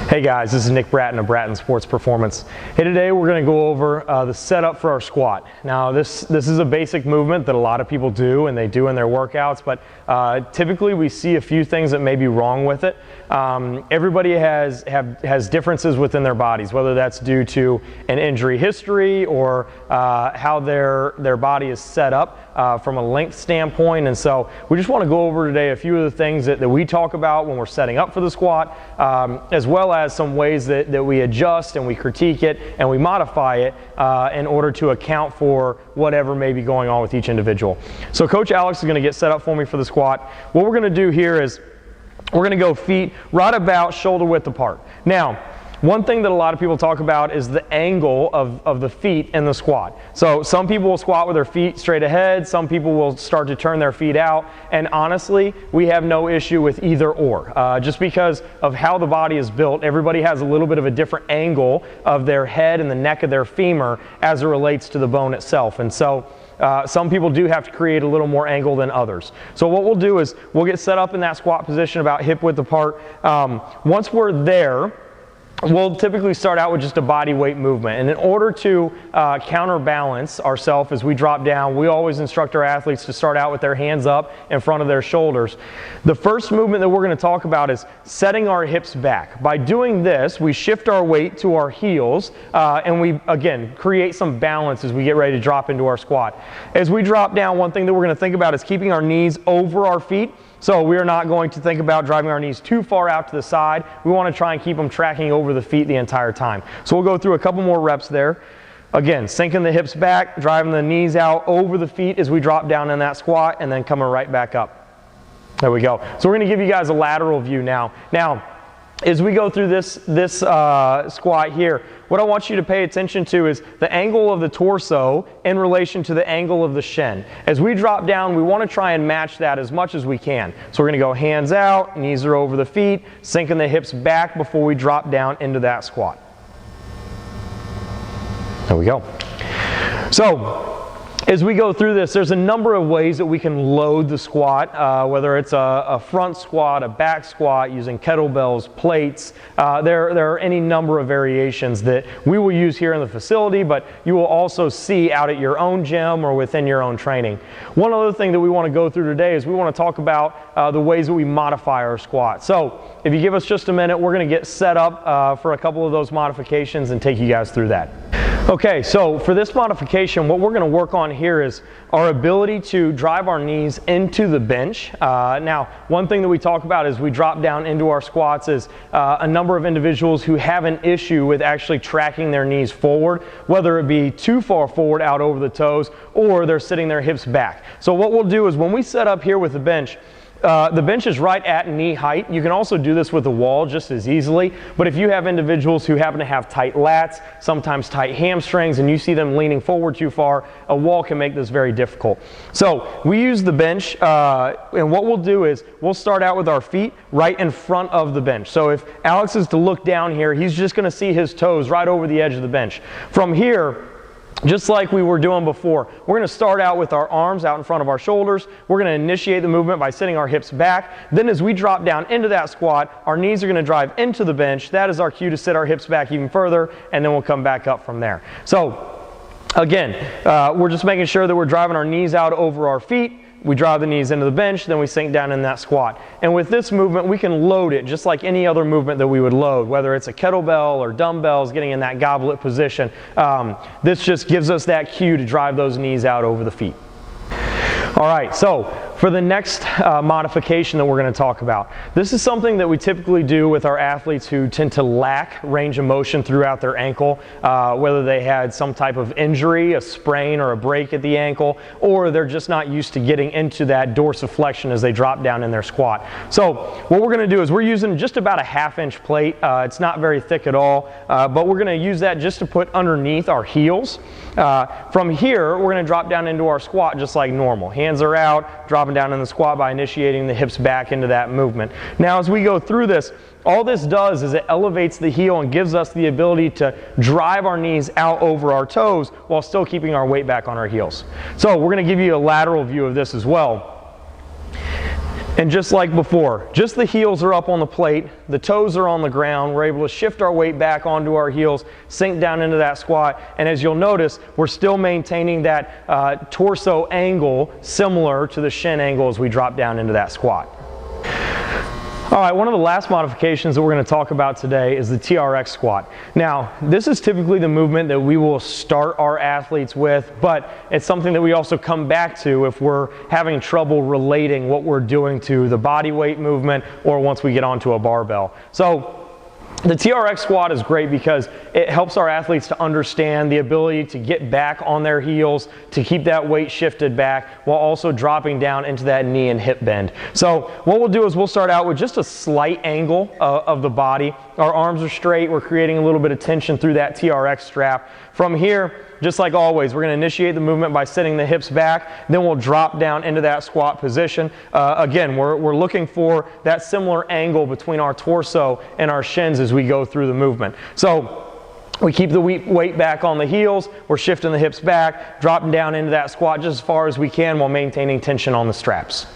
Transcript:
Hey guys, this is Nick Bratton of Bratton Sports Performance. Hey, today we're going to go over the setup for our squat. Now this is a basic movement that a lot of people do and they do in their workouts, but typically we see a few things that may be wrong with it. Everybody has differences within their bodies, whether that's due to an injury history or how their body is set up from a length standpoint. And so we just want to go over today a few of the things that we talk about when we're setting up for the squat, as well as some ways that we adjust and we critique it and we modify it in order to account for whatever may be going on with each individual. So Coach Alex is going to get set up for me for the squat. What we're going to do here is we're going to go feet right about shoulder width apart. Now, one thing that a lot of people talk about is the angle of the feet in the squat. So some people will squat with their feet straight ahead, some people will start to turn their feet out, and honestly, we have no issue with either or. Just because of how the body is built, everybody has a little bit of a different angle of their head and the neck of their femur as it relates to the bone itself. And so some people do have to create a little more angle than others. So what we'll do is we'll get set up in that squat position about hip width apart. Once we're there, we'll typically start out with just a body weight movement. And in order to counterbalance ourselves as we drop down, we always instruct our athletes to start out with their hands up in front of their shoulders. The first movement that we're going to talk about is setting our hips back. By doing this, we shift our weight to our heels and we, again, create some balance as we get ready to drop into our squat. As we drop down, one thing that we're going to think about is keeping our knees over our feet. So we are not going to think about driving our knees too far out to the side. We want to try and keep them tracking over the feet the entire time. So we'll go through a couple more reps there. Again, sinking the hips back, driving the knees out over the feet as we drop down in that squat, and then coming right back up. There we go. So we're going to give you guys a lateral view now. Now, as we go through this squat here, what I want you to pay attention to is the angle of the torso in relation to the angle of the shin. As we drop down, we want to try and match that as much as we can. So we're going to go hands out, knees are over the feet, sinking the hips back before we drop down into that squat. There we go. So, as we go through this, there's a number of ways that we can load the squat, whether it's a front squat, a back squat, using kettlebells, plates. There are any number of variations that we will use here in the facility, but you will also see out at your own gym or within your own training. One other thing that we want to go through today is we want to talk about the ways that we modify our squat. So if you give us just a minute, we're going to get set up for a couple of those modifications and take you guys through that. Okay, so for this modification, what we're going to work on here is our ability to drive our knees into the bench. Now, one thing that we talk about as we drop down into our squats is a number of individuals who have an issue with actually tracking their knees forward, whether it be too far forward out over the toes or they're sitting their hips back. So what we'll do is when we set up here with the bench is right at knee height. You can also do this with the wall just as easily, but if you have individuals who happen to have tight lats, sometimes tight hamstrings, and you see them leaning forward too far, a wall can make this very difficult. So we use the bench, and what we'll do is we'll start out with our feet right in front of the bench. So if Alex is to look down here, he's just going to see his toes right over the edge of the bench. From here, just like we were doing before, we're going to start out with our arms out in front of our shoulders. We're going to initiate the movement by sitting our hips back. Then as we drop down into that squat, our knees are going to drive into the bench. That is our cue to sit our hips back even further, and then we'll come back up from there. So again, we're just making sure that we're driving our knees out over our feet. We drive the knees into the bench, then we sink down in that squat. And with this movement, we can load it just like any other movement that we would load, whether it's a kettlebell or dumbbells, getting in that goblet position. This just gives us that cue to drive those knees out over the feet. All right, so for the next modification that we're going to talk about, this is something that we typically do with our athletes who tend to lack range of motion throughout their ankle, whether they had some type of injury, a sprain or a break at the ankle, or they're just not used to getting into that dorsiflexion as they drop down in their squat. So what we're going to do is we're using just about a 1/2 inch plate. It's not very thick at all, but we're going to use that just to put underneath our heels. From here, we're going to drop down into our squat just like normal. Hands are out, dropping down in the squat by initiating the hips back into that movement. Now as we go through this, all this does is it elevates the heel and gives us the ability to drive our knees out over our toes while still keeping our weight back on our heels. So we're going to give you a lateral view of this as well. And just like before, just the heels are up on the plate, the toes are on the ground, we're able to shift our weight back onto our heels, sink down into that squat, and as you'll notice, we're still maintaining that torso angle similar to the shin angle as we drop down into that squat. All right, one of the last modifications that we're going to talk about today is the TRX squat. Now, this is typically the movement that we will start our athletes with, but it's something that we also come back to if we're having trouble relating what we're doing to the body weight movement or once we get onto a barbell. So the TRX squat is great because it helps our athletes to understand the ability to get back on their heels, to keep that weight shifted back while also dropping down into that knee and hip bend. So what we'll do is we'll start out with just a slight angle of the body. Our arms are straight, we're creating a little bit of tension through that TRX strap. From here, just like always, we're going to initiate the movement by sitting the hips back, then we'll drop down into that squat position. Again, we're looking for that similar angle between our torso and our shins as we go through the movement. So we keep the weight back on the heels, we're shifting the hips back, dropping down into that squat just as far as we can while maintaining tension on the straps.